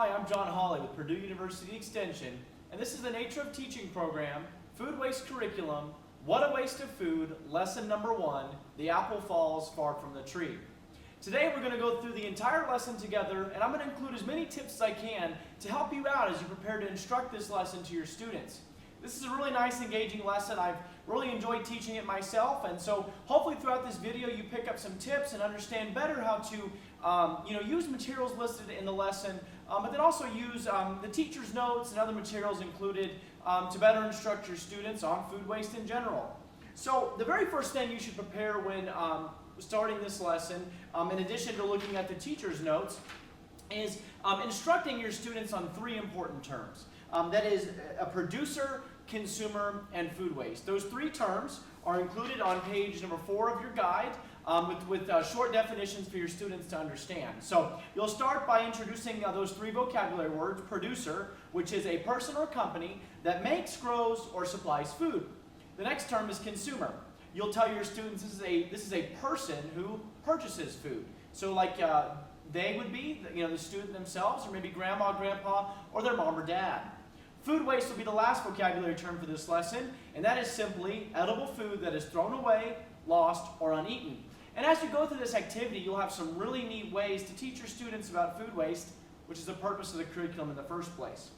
Hi, I'm John Hawley with Purdue University Extension, and this is the Nature of Teaching program, Food Waste Curriculum, What a Waste of Food, Lesson Number 1, The Apple Falls Far from the Tree. Today we're going to go through the entire lesson together, and I'm going to include as many tips as I can to help you out as you prepare to instruct this lesson to your students. This is a really nice, engaging lesson. I've really enjoyed teaching it myself, and so hopefully throughout this video you pick up some tips and understand better how to use materials listed in the lesson, but then also use the teacher's notes and other materials included to better instruct your students on food waste in general. So the very first thing you should prepare when starting this lesson, in addition to looking at the teacher's notes, is instructing your students on three important terms. That is a producer, consumer, and food waste. Those three terms are included on page number 4 of your guide with short definitions for your students to understand. So you'll start by introducing those three vocabulary words: producer, which is a person or company that makes, grows, or supplies food. The next term is consumer. You'll tell your students this is a person who purchases food. So like they would be the student themselves, or maybe grandma, grandpa, or their mom or dad. Food waste will be the last vocabulary term for this lesson, and that is simply edible food that is thrown away, lost, or uneaten. And as you go through this activity, you'll have some really neat ways to teach your students about food waste, which is the purpose of the curriculum in the first place.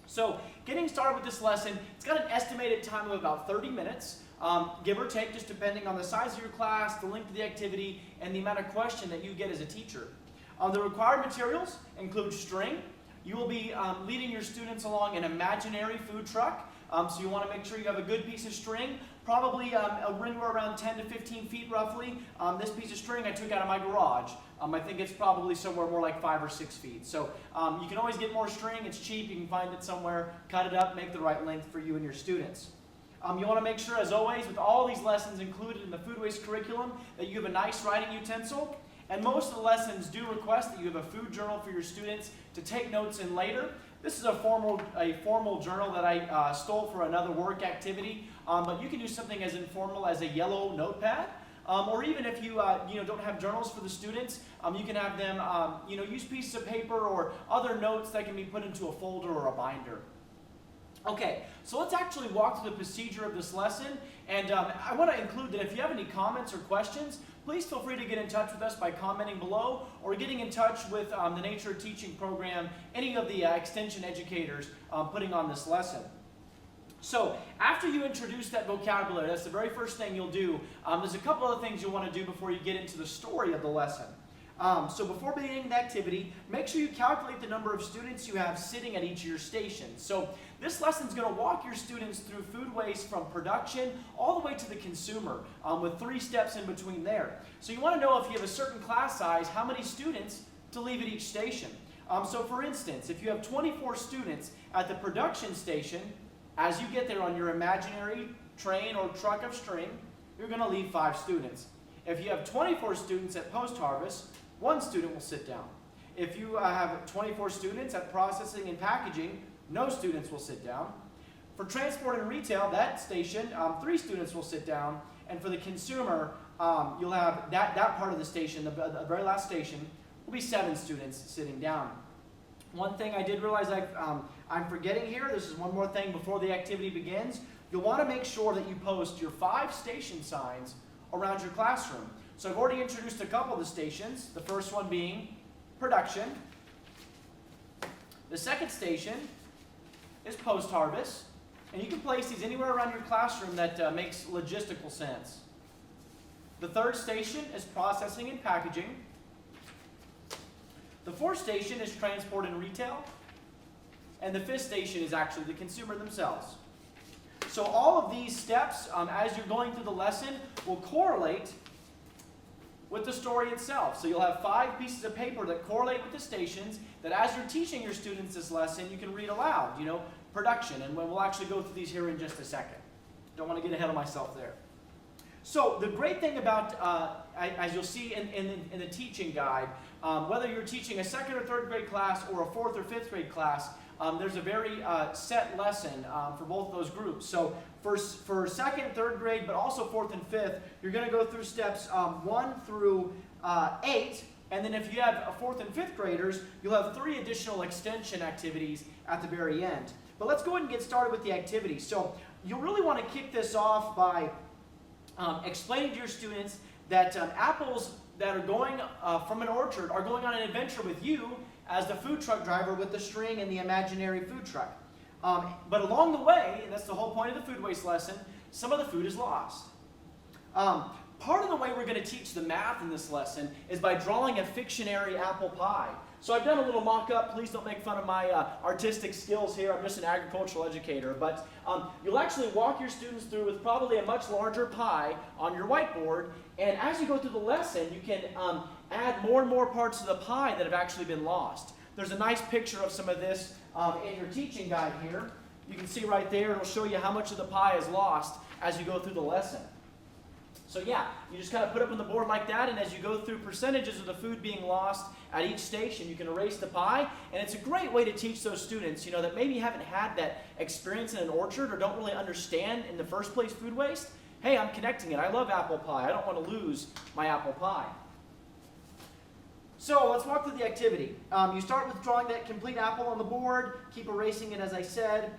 So getting started with this lesson, it's got an estimated time of about 30 minutes, give or take, just depending on the size of your class, the length of the activity, and the amount of question that you get as a teacher. The required materials include string. You will be leading your students along an imaginary food truck, so you want to make sure you have a good piece of string, probably anywhere around 10 to 15 feet roughly. This piece of string I took out of my garage. I think it's probably somewhere more like 5 or 6 feet. So you can always get more string. It's cheap. You can find it somewhere, cut it up, make the right length for you and your students. You want to make sure, as always, with all these lessons included in the food waste curriculum, that you have a nice writing utensil. And most of the lessons do request that you have a food journal for your students to take notes in later. This is a formal journal that I stole for another work activity, but you can do something as informal as a yellow notepad, or even if you don't have journals for the students, you can have them use pieces of paper or other notes that can be put into a folder or a binder. Okay, so let's actually walk through the procedure of this lesson, and I want to include that if you have any comments or questions, please feel free to get in touch with us by commenting below or getting in touch with the Nature of Teaching program, any of the extension educators putting on this lesson. So after you introduce that vocabulary, that's the very first thing you'll do. There's a couple other things you'll want to do before you get into the story of the lesson. So before beginning the activity, make sure you calculate the number of students you have sitting at each of your stations. So this lesson is going to walk your students through food waste from production all the way to the consumer, with 3 steps in between there. So you want to know, if you have a certain class size, how many students to leave at each station. So for instance, if you have 24 students at the production station, as you get there on your imaginary train or truck of string, you're going to leave 5 students. If you have 24 students at post-harvest, 1 student will sit down. If you have 24 students at processing and packaging, no students will sit down. For transport and retail, that station, 3 students will sit down. And for the consumer, you'll have that part of the station, the very last station, will be 7 students sitting down. One thing I did realize I'm forgetting here, this is one more thing before the activity begins. You'll want to make sure that you post your 5 station signs around your classroom. So I've already introduced a couple of the stations, the first one being production. The second station is post-harvest, and you can place these anywhere around your classroom that makes logistical sense. The third station is processing and packaging. The fourth station is transport and retail, and the 5th station is actually the consumer themselves. So all of these steps, as you're going through the lesson, will correlate with the story itself. So you'll have 5 pieces of paper that correlate with the stations that, as you're teaching your students this lesson, you can read aloud, production. And we'll actually go through these here in just a second. Don't want to get ahead of myself there. So the great thing about, as you'll see in the teaching guide, whether you're teaching a 2nd or 3rd grade class or a 4th or 5th grade class, there's a very set lesson for both of those groups. So for 2nd, 3rd grade, but also 4th and 5th, you're going to go through steps 1 through 8 And then if you have a 4th and 5th graders, you'll have 3 additional extension activities at the very end. But let's go ahead and get started with the activities. So you'll really want to kick this off by explaining to your students that apples that are going from an orchard are going on an adventure with you as the food truck driver with the string and the imaginary food truck. But along the way, and that's the whole point of the food waste lesson, some of the food is lost. Part of the way we're going to teach the math in this lesson is by drawing a fictionary apple pie. So I've done a little mock-up. Please don't make fun of my artistic skills here. I'm just an agricultural educator. But you'll actually walk your students through with probably a much larger pie on your whiteboard. And as you go through the lesson, you can add more and more parts of the pie that have actually been lost. There's a nice picture of some of this in your teaching guide here. You can see right there, it'll show you how much of the pie is lost as you go through the lesson. So yeah, you just kind of put up on the board like that, and as you go through percentages of the food being lost at each station, you can erase the pie, and it's a great way to teach those students, that maybe haven't had that experience in an orchard or don't really understand in the first place food waste. Hey, I'm connecting it. I love apple pie. I don't want to lose my apple pie. So let's walk through the activity. You start with drawing that complete apple on the board, keep erasing it as I said.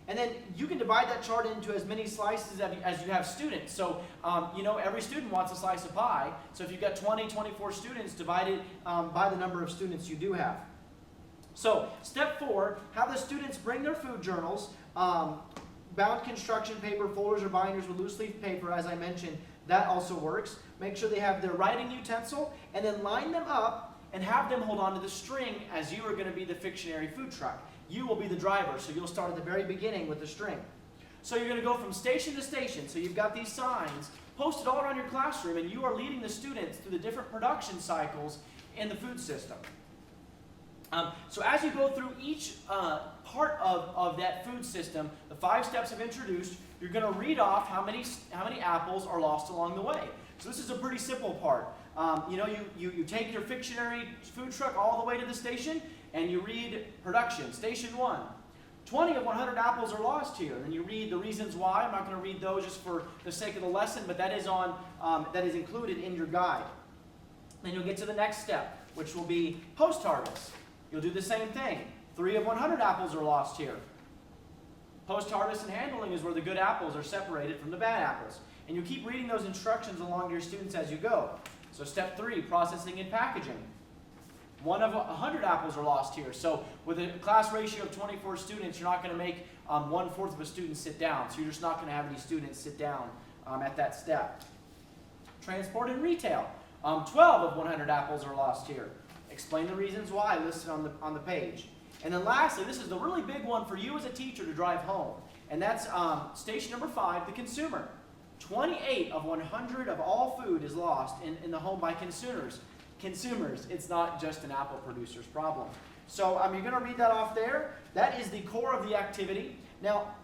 And then you can divide that chart into as many slices as you have students. So, every student wants a slice of pie. So if you've got 20, 24 students, divide it by the number of students you do have. So, step 4, have the students bring their food journals, bound construction paper, folders, or binders with loose leaf paper, as I mentioned. That also works. Make sure they have their writing utensil, and then line them up and have them hold on to the string as you are going to be the fictionary food truck. You will be the driver, so you'll start at the very beginning with the string. So you're going to go from station to station. So you've got these signs posted all around your classroom, and you are leading the students through the different production cycles in the food system. So as you go through each part of that food system, the 5 steps I've introduced, you're going to read off how many apples are lost along the way. So this is a pretty simple part. You take your fictionary food truck all the way to the station, and you read production, station 1. 20 of 100 apples are lost here. Then you read the reasons why. I'm not going to read those just for the sake of the lesson, but that is included in your guide. Then you'll get to the next step, which will be post-harvest. You'll do the same thing. 3 of 100 apples are lost here. Post-harvest and handling is where the good apples are separated from the bad apples. And you keep reading those instructions along to your students as you go. So step 3, processing and packaging. 1 of 100 apples are lost here. So with a class ratio of 24 students, you're not going to make 1/4 of a student sit down. So you're just not going to have any students sit down at that step. Transport and retail. 12 of 100 apples are lost here. Explain the reasons why listed on the page. And then lastly, this is the really big one for you as a teacher to drive home. And that's station number 5, the consumer. 28 of 100 of all food is lost in the home by consumers. It's not just an apple producer's problem. So you're going to read that off there. That is the core of the activity. Now,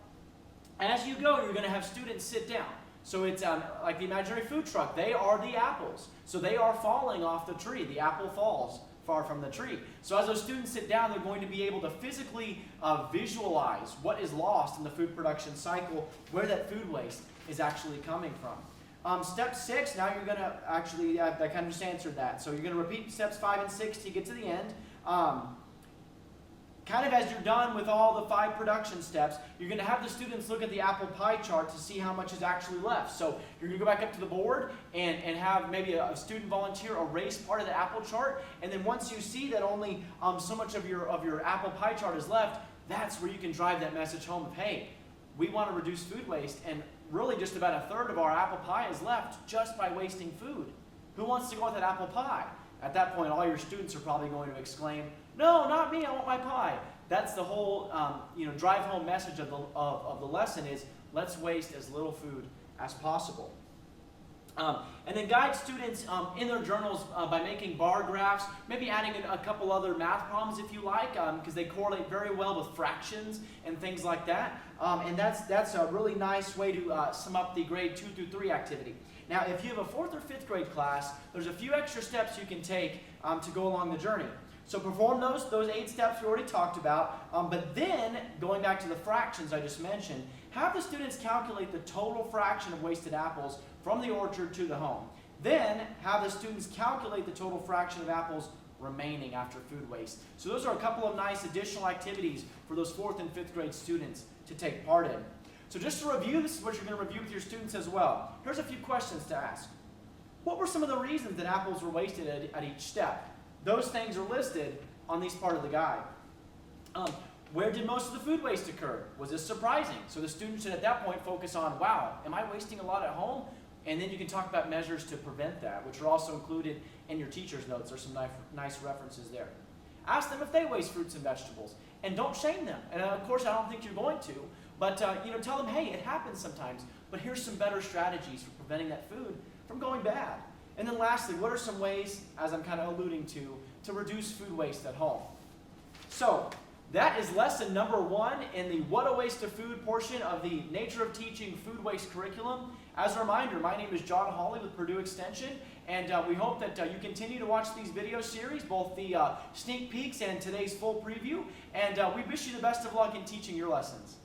as you go, you're going to have students sit down. So it's like the imaginary food truck. They are the apples. So they are falling off the tree. The apple falls far from the tree. So as those students sit down, they're going to be able to physically visualize what is lost in the food production cycle, where that food waste is actually coming from. Step 6, now you're going to actually, I kind of just answered that. So you're going to repeat steps 5 and 6 till you get to the end. Kind of as you're done with all the 5 production steps, you're going to have the students look at the apple pie chart to see how much is actually left. So you're going to go back up to the board and have maybe a student volunteer erase part of the apple chart. And then once you see that only so much of your apple pie chart is left, that's where you can drive that message home of, hey, we want to reduce food waste, and really just about 1/3 of our apple pie is left just by wasting food. Who wants to go with that apple pie? At that point, all your students are probably going to exclaim, no, not me, I want my pie. That's the whole drive home message of the lesson is, let's waste as little food as possible. And then guide students in their journals by making bar graphs, maybe adding a couple other math problems if you like, because they correlate very well with fractions and things like that. And that's a really nice way to sum up the grade 2 through 3 activity. Now, if you have a 4th or 5th grade class, there's a few extra steps you can take to go along the journey. So perform those 8 steps we already talked about, but then, going back to the fractions I just mentioned, have the students calculate the total fraction of wasted apples from the orchard to the home. Then have the students calculate the total fraction of apples remaining after food waste. So those are a couple of nice additional activities for those 4th and 5th grade students to take part in. So just to review, this is what you're going to review with your students as well. Here's a few questions to ask. What were some of the reasons that apples were wasted at each step? Those things are listed on this part of the guide. Where did most of the food waste occur? Was this surprising? So the students should at that point focus on, wow, am I wasting a lot at home? And then you can talk about measures to prevent that, which are also included in your teacher's notes. There's some nice references there. Ask them if they waste fruits and vegetables, and don't shame them. And of course, I don't think you're going to, but tell them, hey, it happens sometimes, but here's some better strategies for preventing that food from going bad. And then lastly, what are some ways, as I'm kind of alluding to reduce food waste at home? So that is lesson number 1 in the What a Waste of Food portion of the Nature of Teaching Food Waste curriculum. As a reminder, my name is John Hawley with Purdue Extension, and we hope that you continue to watch these video series, both the sneak peeks and today's full preview, and we wish you the best of luck in teaching your lessons.